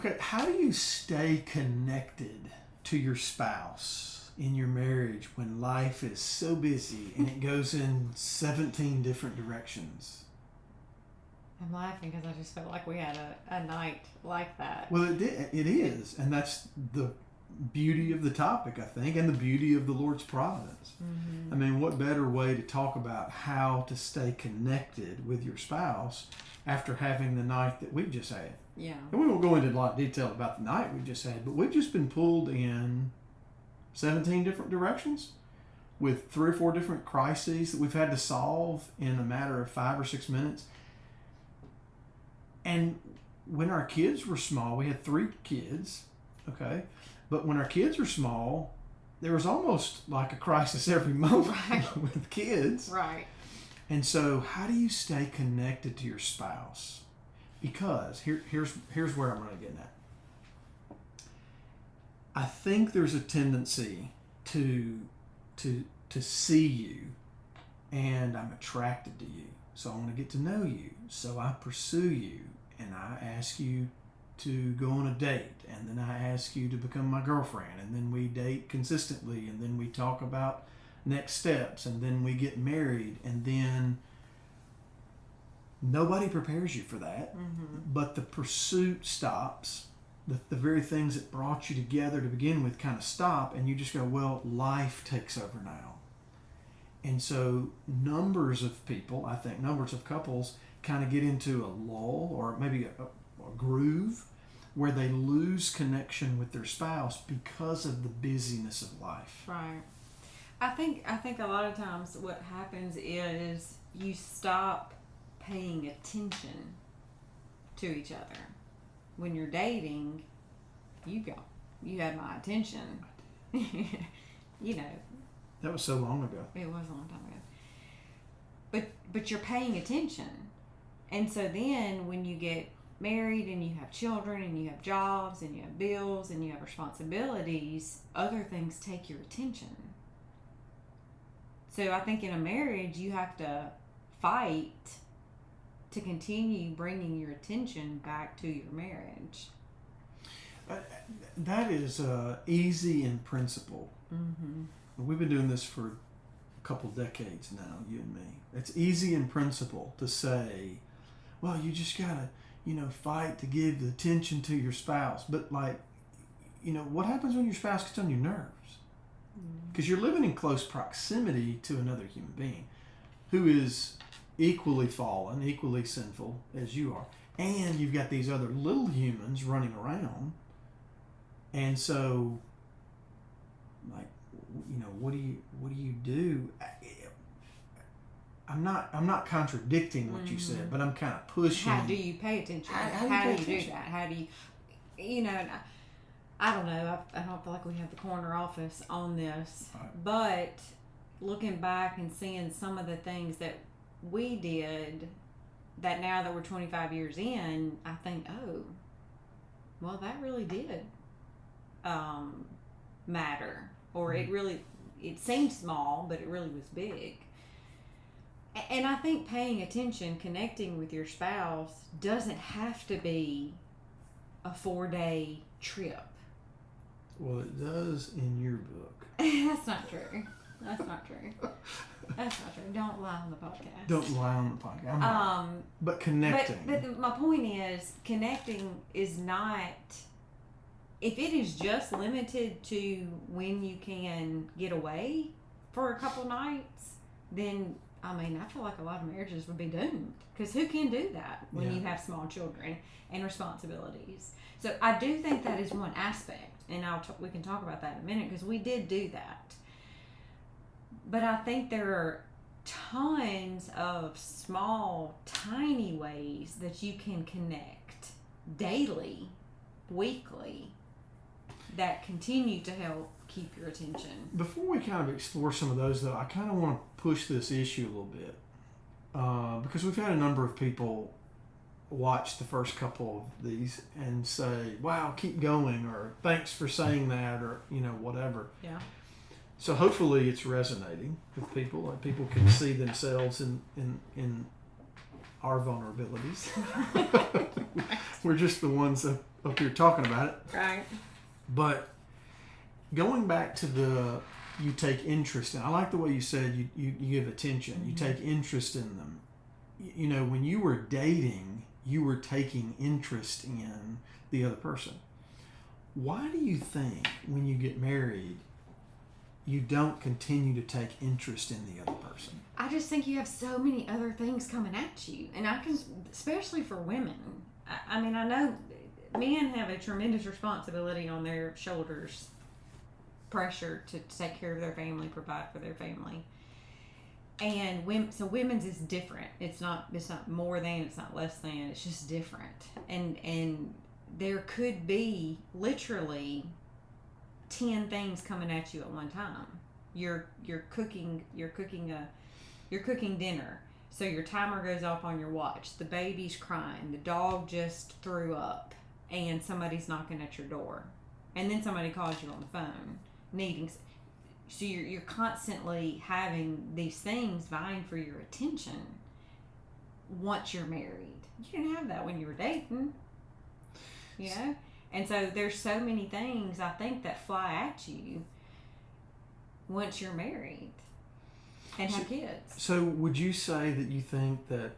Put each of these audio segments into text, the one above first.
Okay, how do you stay connected to your spouse in your marriage when life is so busy and it goes in 17 different directions? I'm laughing because I just felt like we had a night like that. Well, it is, and that's the beauty of the topic, I think, and the beauty of the Lord's providence. Mm-hmm. I mean, what better way to talk about how to stay connected with your spouse after having the night that we've just had? Yeah. And we won't go into a lot of detail about the night we just had, but we've just been pulled in 17 different directions with 3 or 4 different crises that we've had to solve in a matter of 5 or 6 minutes. And when our kids were small, we had 3 kids, okay? But when our kids were small, there was almost like a crisis every moment with kids. Right. And so how do you stay connected to your spouse? Because here's where I'm really getting at. I think there's a tendency to see you, and I'm attracted to you. So I want to get to know you. So I pursue you, and I ask you to go on a date, and then I ask you to become my girlfriend, and then we date consistently, and then we talk about next steps, and then we get married, and then nobody prepares you for that. Mm-hmm. But the pursuit stops. The very things that brought you together to begin with kind of stop, and you just go, well, life takes over now. And so numbers of people, I think numbers of couples kind of get into a lull or maybe a groove where they lose connection with their spouse because of the busyness of life. Right. I think a lot of times what happens is you stop paying attention to each other. When you're dating, you had my attention. You know. That was so long ago. It was a long time ago. But you're paying attention. And so then when you get married and you have children and you have jobs and you have bills and you have responsibilities, other things take your attention. So I think in a marriage you have to fight to continue bringing your attention back to your marriage. That is easy in principle. Mm-hmm. We've been doing this for a couple decades now, you and me. It's easy in principle to say, well, you just gotta, fight to give the attention to your spouse. But what happens when your spouse gets on your nerves? Because you're living in close proximity to another human being who is equally fallen, equally sinful as you are. And you've got these other little humans running around. And so, what do you do? I'm not contradicting what you said, but I'm kind of pushing. How do you pay attention? How do you do that? How do you, I don't know. I don't feel like we have the corner office on this, but looking back and seeing some of the things that we did, that now that we're 25 years in, I think, oh, well, that really did matter, or it seemed small, but it really was big. And I think paying attention, connecting with your spouse doesn't have to be a 4-day trip. Well, it does in your book. That's not true. That's not true. That's not true. Don't lie on the podcast. Don't lie on the podcast. But connecting. But my point is, connecting is not. If it is just limited to when you can get away for a couple nights, then I feel like a lot of marriages would be doomed, because who can do that when you have small children and responsibilities? So I do think that is one aspect, and we can talk about that in a minute, because we did do that. But I think there are tons of small, tiny ways that you can connect daily, weekly, that continue to help keep your attention. Before we kind of explore some of those, though, I kind of want to push this issue a little bit, because we've had a number of people watch the first couple of these and say, wow, keep going, or thanks for saying that, or whatever. Yeah. So hopefully it's resonating with people, like people can see themselves in our vulnerabilities. We're just the ones up here talking about it. Right. But going back to you take interest in, I like the way you said you give attention. Mm-hmm. You take interest in them. You know, when you were dating, you were taking interest in the other person. Why do you think when you get married, you don't continue to take interest in the other person? I just think you have so many other things coming at you. And I can, especially for women, I mean, I know men have a tremendous responsibility on their shoulders, pressure to take care of their family, provide for their family. And women's is different. It's not more than, it's not less than, it's just different. And there could be literally 10 things coming at you at one time. You're cooking dinner. So your timer goes off on your watch. The baby's crying. The dog just threw up, and somebody's knocking at your door, and then somebody calls you on the phone needing. So you're constantly having these things vying for your attention. Once you're married, you didn't have that when you were dating. You know, and so there's so many things I think that fly at you once you're married and have kids. So would you say that you think that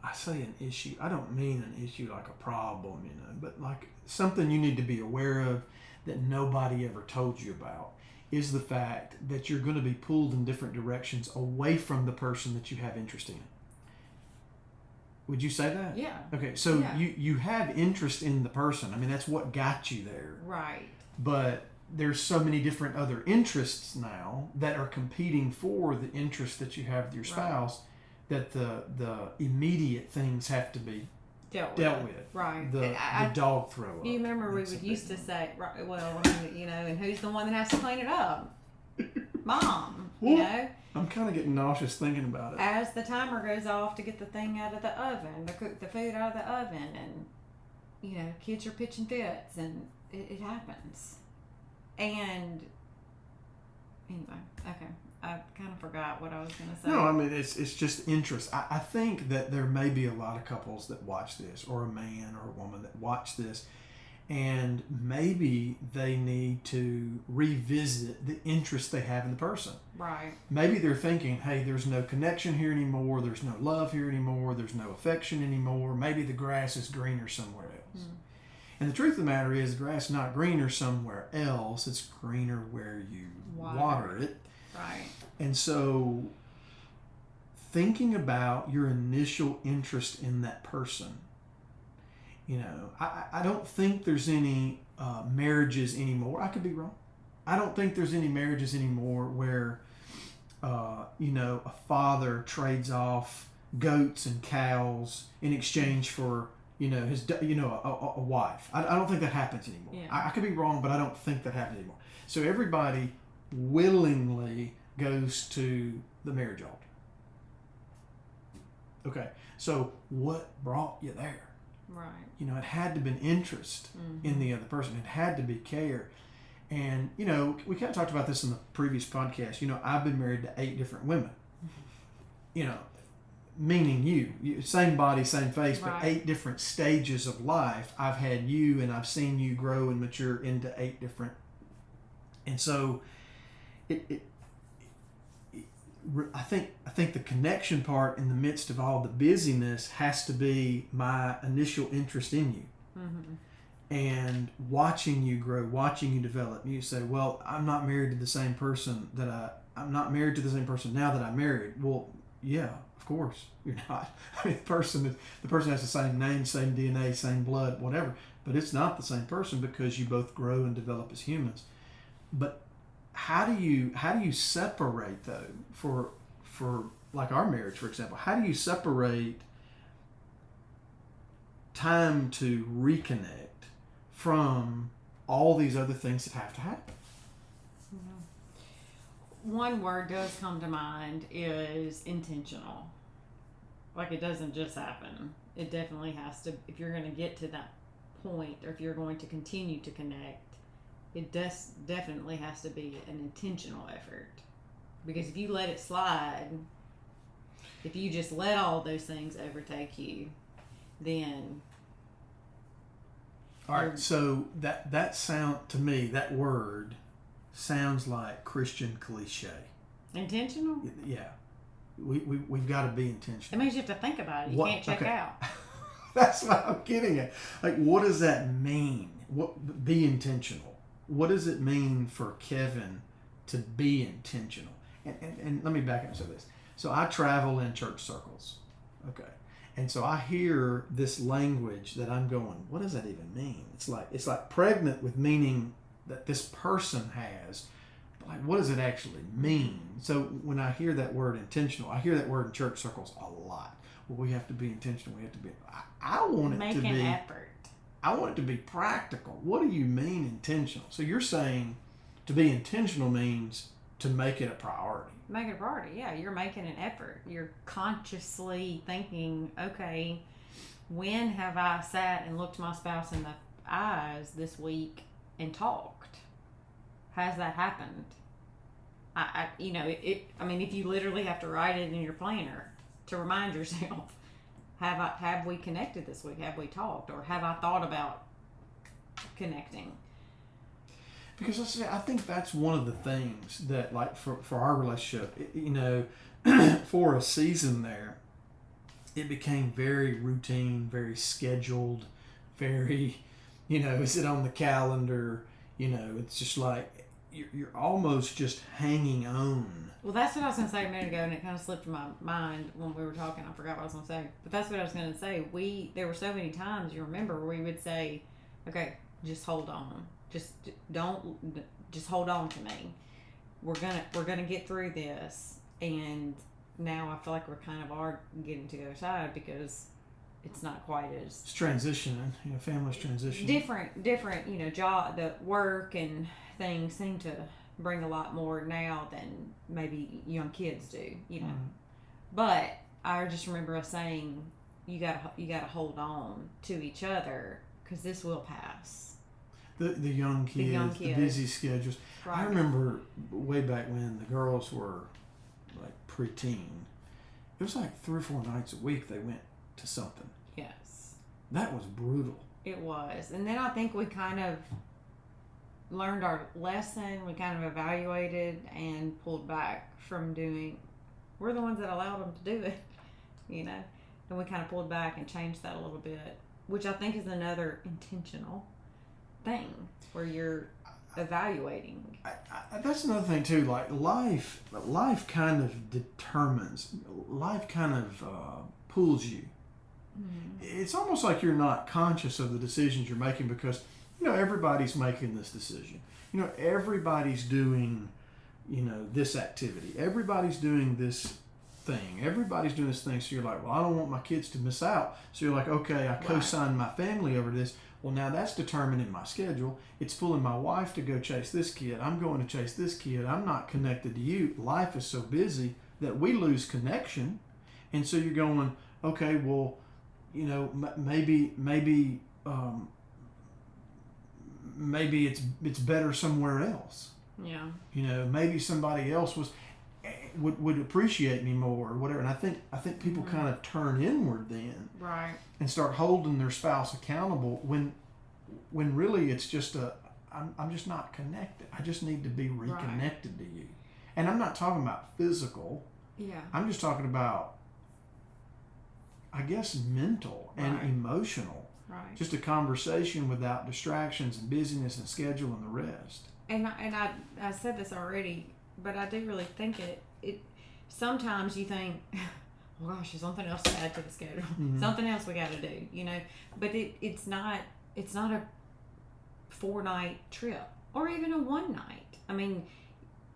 I say an issue, I don't mean an issue like a problem, you know, but like something you need to be aware of that nobody ever told you about is the fact that you're going to be pulled in different directions away from the person that you have interest in. Would you say that? Yeah. Okay, so you have interest in the person. I mean, that's what got you there. Right. But there's so many different other interests now that are competing for the interest that you have with your spouse, that the immediate things have to be dealt with. Right. The dog throw up. You remember we used to say, right, well, I mean, you know, and who's the one that has to clean it up? Mom, you know? I'm kind of getting nauseous thinking about it. As the timer goes off to get the thing out of the oven, to cook the food out of the oven, and, you know, kids are pitching fits, and it happens. And, anyway, okay. I kind of forgot what I was going to say. No, I mean, it's just interest. I think that there may be a lot of couples that watch this, or a man or a woman that watch this, and maybe they need to revisit the interest they have in the person. Right. Maybe they're thinking, hey, there's no connection here anymore, there's no love here anymore, there's no affection anymore, maybe the grass is greener somewhere else. Mm. And the truth of the matter is, the grass is not greener somewhere else, it's greener where you water it. Right. And so thinking about your initial interest in that person, you know, I don't think there's any marriages anymore. I could be wrong. I don't think there's any marriages anymore where, you know, a father trades off goats and cows in exchange for, you know, a wife. I don't think that happens anymore. Yeah. I could be wrong, but I don't think that happens anymore. So everybody willingly goes to the marriage altar. Okay, so what brought you there? Right. You know, it had to have been interest in the other person. It had to be care. And, you know, we kind of talked about this in the previous podcast. You know, I've been married to 8 different women. You know, meaning you. Same body, same face, but 8 different stages of life. I've had you, and I've seen you grow and mature into 8 different. And so I think the connection part in the midst of all the busyness has to be my initial interest in you. Mm-hmm. And watching you grow, watching you develop. You say, well, I'm not married to the same person I'm not married to the same person now that I'm married. Well, yeah, of course you're not. I mean, the person has the same name, same DNA, same blood, whatever, but it's not the same person because you both grow and develop as humans. But how do you separate though for like our marriage, for example? How do you separate time to reconnect from all these other things that have to happen? One word does come to mind is intentional. Like, it doesn't just happen. It definitely has to, if you're going to get to that point, or if you're going to continue to connect, it definitely has to be an intentional effort. Because if you let it slide, If you just let all those things overtake you, then All right, so that sound to me, that word sounds like Christian cliche. intentional. Yeah, we've got to be It intentional. means you have to think about it. You What- can't check okay. out. That's what I'm getting at. Like, what does that mean? What be intentional? What does it mean for Kevin to be intentional? And let me back up and say this. So I travel in church circles, okay, and so I hear this language that I'm going, what does that even mean? It's like pregnant with meaning that this person has. But like, what does it actually mean? So when I hear that word intentional, I hear that word in church circles a lot. Well, we have to be intentional. We have to be. I want it Make to an be. effort. I want it to be practical. What do you mean intentional? So you're saying to be intentional means to make it a priority. Make it a priority. Yeah, you're making an effort. You're consciously thinking, okay, when have I sat and looked my spouse in the eyes this week and talked? Has that happened? I mean, if you literally have to write it in your planner to remind yourself, have we connected this week? Have we talked, or have I thought about connecting? Because I think that's one of the things that, like, for our relationship, for a season there, it became very routine, very scheduled, very, is it on the calendar? It's just like you're almost just hanging on. Well, that's what I was going to say a minute ago, and it kind of slipped my mind when we were talking. I forgot what I was going to say. But that's what I was going to say. There were so many times, you remember, where we would say, okay, just hold on. Just hold on to me. We're gonna get through this. And now I feel like we're kind of are getting to the other side because it's not quite as... It's transitioning. Family's transitioning. Different, job, the work and things seem to bring a lot more now than maybe young kids do, Mm-hmm. But I just remember us saying, you gotta hold on to each other because this will pass. The young kids, the busy schedules. Right. I remember way back when the girls were like preteen. It was like 3 or 4 nights a week they went to something. Yes. That was brutal. It was. And then I think we kind of learned our lesson. We kind of evaluated and pulled back from doing... We're the ones that allowed them to do it, And we kind of pulled back and changed that a little bit, which I think is another intentional thing where you're evaluating. That's another thing too. Like life kind of determines. Life kind of pulls you. Mm-hmm. It's almost like you're not conscious of the decisions you're making because everybody's making this decision. Everybody's doing this activity. Everybody's doing this thing. Everybody's doing this thing. So you're like, well, I don't want my kids to miss out. So you're like, okay, I co-signed my family over this. Well, now that's determining my schedule. It's pulling my wife to go chase this kid. I'm going to chase this kid. I'm not connected to you. Life is so busy that we lose connection. And so you're going, okay, well, maybe it's better somewhere else. Yeah. Maybe somebody else would appreciate me more or whatever. And I think people Mm-hmm. kind of turn inward then. Right. And start holding their spouse accountable when really it's just I'm just not connected. I just need to be reconnected to you. And I'm not talking about physical. Yeah. I'm just talking about, I guess, mental and emotional. Right. Just a conversation without distractions and busyness and schedule and the rest. And I said this already, but I do really think it sometimes you think, oh gosh, there's something else to add to the schedule. Mm-hmm. Something else we got to do, But it's not a 4-night trip or even a 1 night. I mean,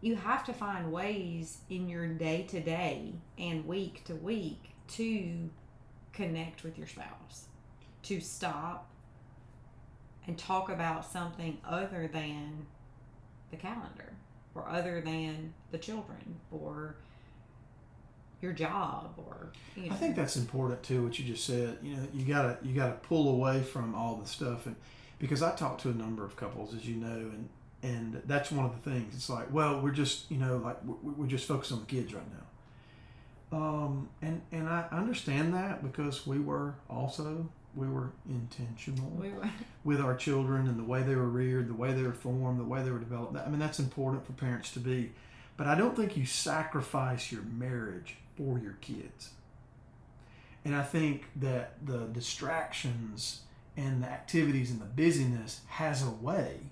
you have to find ways in your day to day and week to week to connect with your spouse, to stop and talk about something other than the calendar or other than the children or your job or I think that's important too, what you just said. You gotta pull away from all the stuff, and because I talk to a number of couples, as you know, and that's one of the things. It's like, well, we're just we're just focused on the kids right now. And I understand that because we were intentional We were. with our children and the way they were reared, the way they were formed, the way they were developed. I mean, that's important for parents to be. But I don't think you sacrifice your marriage for your kids. And I think that the distractions and the activities and the busyness has a way,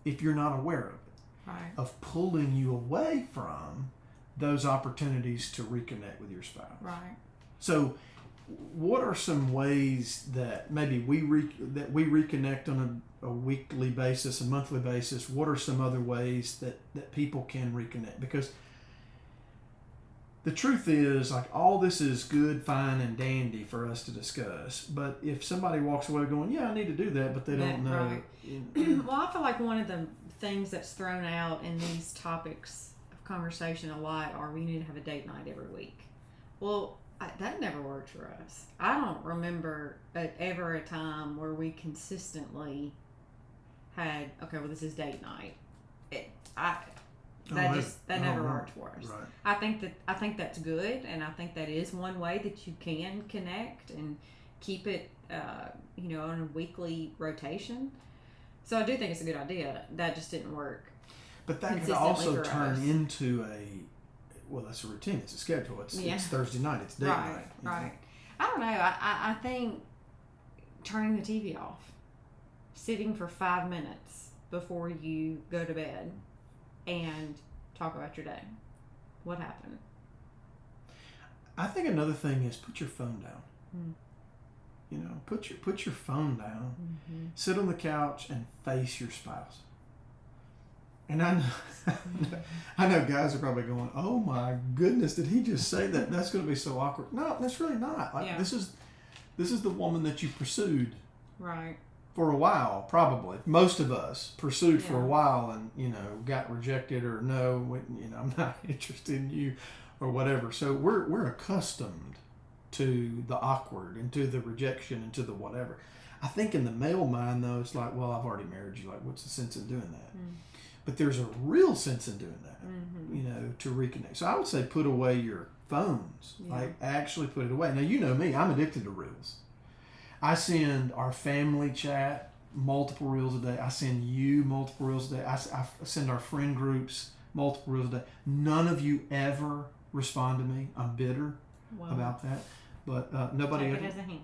if you're not aware of it, Right. of pulling you away from those opportunities to reconnect with your spouse. Right. So, what are some ways that maybe we reconnect on a weekly basis, a monthly basis? What are some other ways that people can reconnect? Because the truth is, like, all this is good, fine, and dandy for us to discuss. But if somebody walks away going, "Yeah, I need to do that," but they don't know. Right. Well, I feel like one of the things that's thrown out in these topics of conversation a lot are we need to have a date night every week. Well, that never worked for us. I don't remember ever a time where we consistently had, okay, well, this is date night. That never worked for us. Right. I think that's good, and I think that is one way that you can connect and keep it, on a weekly rotation. So I do think it's a good idea. That just didn't work. But that could also turn into that's a routine. It's a schedule. It's Thursday night. It's date night. Right. I don't know. I think turning the TV off, sitting for 5 minutes before you go to bed, and talk about your day. What happened? I think another thing is put your phone down. Put your phone down. Mm-hmm. Sit on the couch and face your spouse. And I know guys are probably going, "Oh my goodness, did he just say that? That's going to be so awkward." No, that's really not. This is the woman that you pursued. Right. For a while, probably. Most of us pursued for a while and, got rejected or no, I'm not interested in you or whatever. So we're accustomed to the awkward and to the rejection and to the whatever. I think in the male mind, though, it's like, well, I've already married you. Like, what's the sense in doing that? Mm. But there's a real sense in doing that, to reconnect. So I would say put away your phones. Yeah. Like, actually put it away. Now, you know me. I'm addicted to reels. I send our family chat multiple reels a day. I send you multiple reels a day. I send our friend groups multiple reels a day. None of you ever respond to me. I'm bitter about that. But nobody take ever. It as a hint.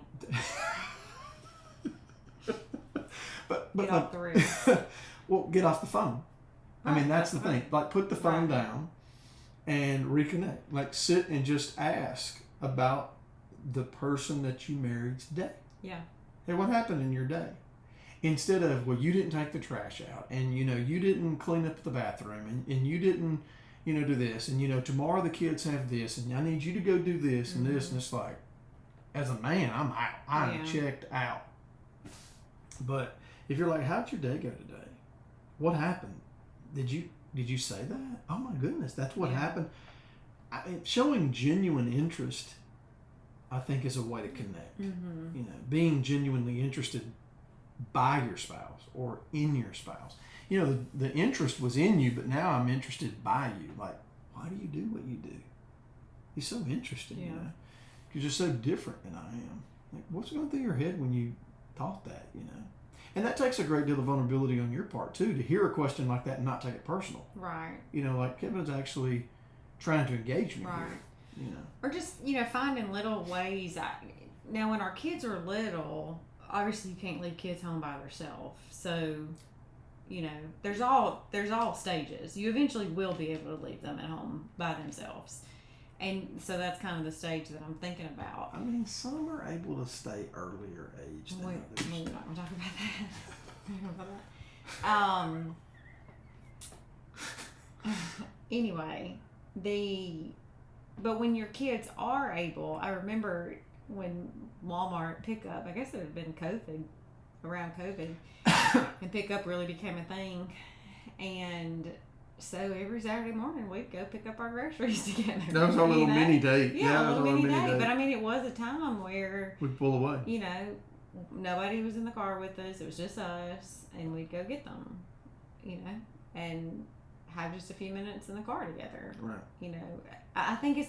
but get off the reel. Well, get off the phone. Right, I mean, that's the thing. Like, put the phone down and reconnect. Like, sit and just ask about the person that you married today. Yeah. Hey, what happened in your day? Instead of, well, you didn't take the trash out, and you didn't clean up the bathroom, and you didn't, do this, and tomorrow the kids have this, and I need you to go do this and this, and it's like, as a man, I'm out. I'm checked out. But if you're like, how'd your day go today? What happened? Did you say that? Oh my goodness, that's what happened. Showing genuine interest, I think, is a way to connect. Mm-hmm. Being genuinely interested by your spouse or in your spouse. The interest was in you, but now I'm interested by you. Like, why do you do what you do? He's so interesting, You're just so different than I am. Like, what's going through your head when you thought that, And that takes a great deal of vulnerability on your part, too, to hear a question like that and not take it personal. Right. Like, Kevin's actually trying to engage me here. Or just, finding little ways. Now, when our kids are little, obviously you can't leave kids home by themselves. So, there's all stages. You eventually will be able to leave them at home by themselves. And so that's kind of the stage that I'm thinking about. I mean, some are able to stay earlier age than others. We're not going to talk about that. Anyway, but when your kids are able, I remember when Walmart pickup, I guess it had been around COVID, and pickup really became a thing. And so every Saturday morning we'd go pick up our groceries together. That was our little mini date. Yeah, a little mini date. But I mean, it was a time where we'd pull away. Nobody was in the car with us. It was just us, and we'd go get them. And have just a few minutes in the car together. Right. You know, I think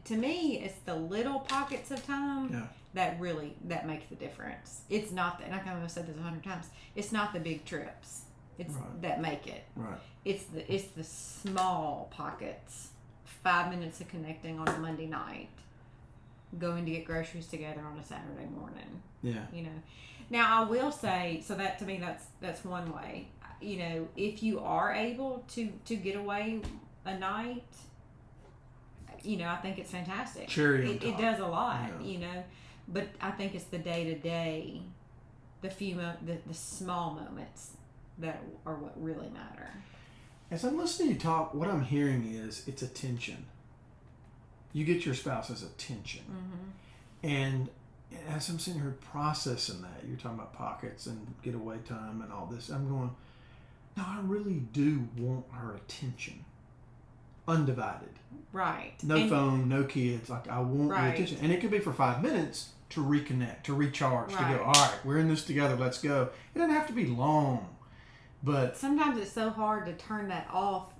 to me, it's the little pockets of time that makes the difference. It's not, and I've said this 100 times, it's not the big trips. It's that make it. Right. It's the small pockets. 5 minutes of connecting on a Monday night, going to get groceries together on a Saturday morning. Yeah. You know, now I will say, so that to me, that's one way. You know, if you are able to get away a night, you know, I think it's fantastic. Cherry on top. It does a lot, you know, but I think it's the day to day, the small moments that are what really matter. As I'm listening to you talk, what I'm hearing is it's attention. You get your spouse's attention. Mm-hmm. And as I'm sitting here processing that, you're talking about pockets and getaway time and all this, I'm going, no, I really do want her attention. Undivided. Right. No phone, no kids. Like, I want your attention. And it could be for 5 minutes to reconnect, to recharge, to go, all right, we're in this together, let's go. It doesn't have to be long. But sometimes it's so hard to turn that off,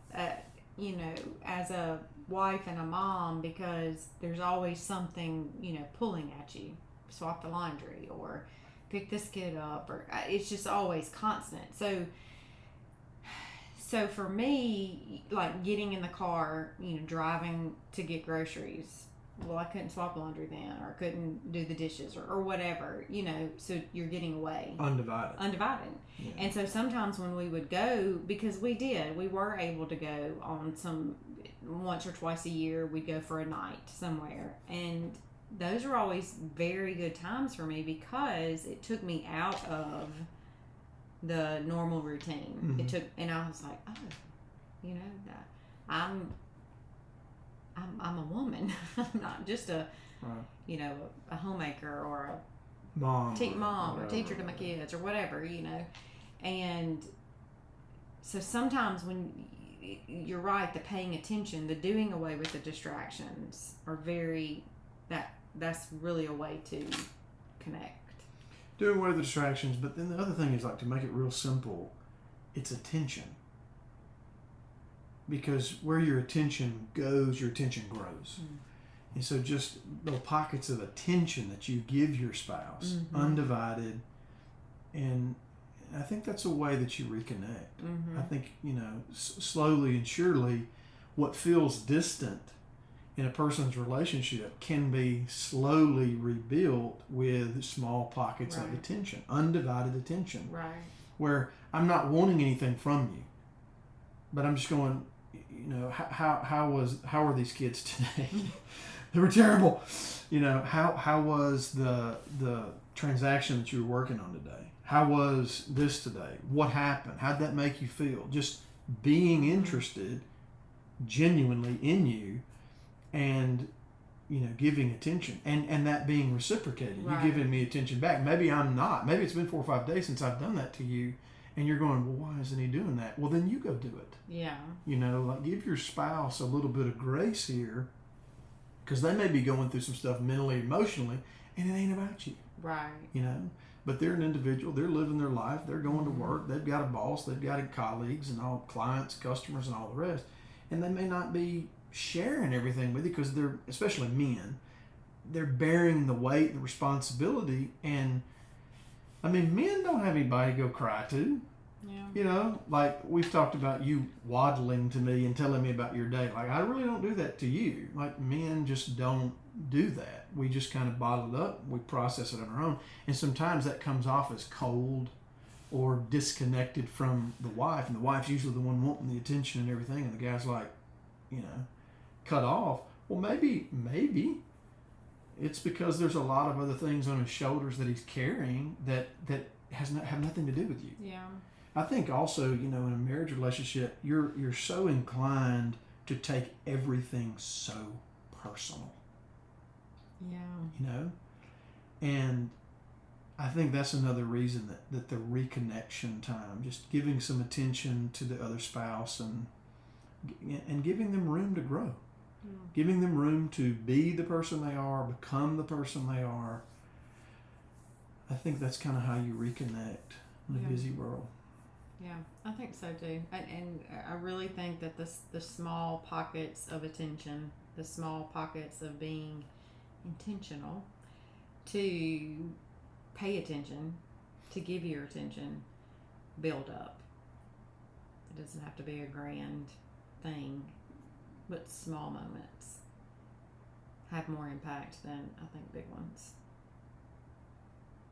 you know, as a wife and a mom, because there's always something, you know, pulling at you. Swap the laundry or pick this kid up, or it's just always constant. So for me, like getting in the car, you know, driving to get groceries, well, I couldn't swap laundry then, or couldn't do the dishes, or whatever, you know, so you're getting away. Undivided. Yeah. And so sometimes when we would go, because we were able to go on once or twice a year, we'd go for a night somewhere. And those are always very good times for me, because it took me out of the normal routine. Mm-hmm. And I was like, oh, you know, that I'm a woman. I'm not just you know, a homemaker or a mom or teacher to my kids or whatever, you know. And so sometimes when you're right, the paying attention, the doing away with the distractions are that's really a way to connect. Doing away with the distractions, but then the other thing is, like, to make it real simple, it's attention. Because where your attention goes, your attention grows. And so just little pockets of attention that you give your spouse, undivided, and I think that's a way that you reconnect. I think, you know, slowly and surely, what feels distant in a person's relationship can be slowly rebuilt with small pockets of attention, undivided attention. Right. Where I'm not wanting anything from you, but I'm just going, you know, how were these kids today? They were terrible. You know, how was the transaction that you were working on today? How was this today? What happened? How'd that make you feel? Just being interested genuinely in you, and, you know, giving attention, and that being reciprocated. Right. You giving me attention back. Maybe I'm not. Maybe it's been 4 or 5 days since I've done that to you, and you're going, well, why isn't he doing that? Well, then you go do it. Yeah. You know, like, give your spouse a little bit of grace here, because they may be going through some stuff mentally, emotionally, and it ain't about you. Right. You know, but they're an individual. They're living their life. They're going to work. They've got a boss. They've got colleagues and all, clients, customers, and all the rest. And they may not be sharing everything with you, because they're, especially men, they're bearing the weight, the responsibility. And I mean, men don't have anybody to go cry to. Yeah. You know, like, we've talked about you waddling to me and telling me about your day. Like, I really don't do that to you. Like, men just don't do that. We just kind of bottle it up. We process it on our own. And sometimes that comes off as cold or disconnected from the wife. And the wife's usually the one wanting the attention and everything. And the guy's like, you know, cut off. Well, maybe it's because there's a lot of other things on his shoulders that he's carrying that have nothing to do with you. Yeah. I think also, you know, in a marriage relationship, you're so inclined to take everything so personal. Yeah. You know? And I think that's another reason that the reconnection time, just giving some attention to the other spouse and giving them room to grow. Giving them room to be the person they are, become the person they are. I think that's kind of how you reconnect in a busy world. Yeah, I think so too. And I really think that the small pockets of attention, the small pockets of being intentional to pay attention, to give your attention, build up. It doesn't have to be a grand thing, but small moments have more impact than I think big ones.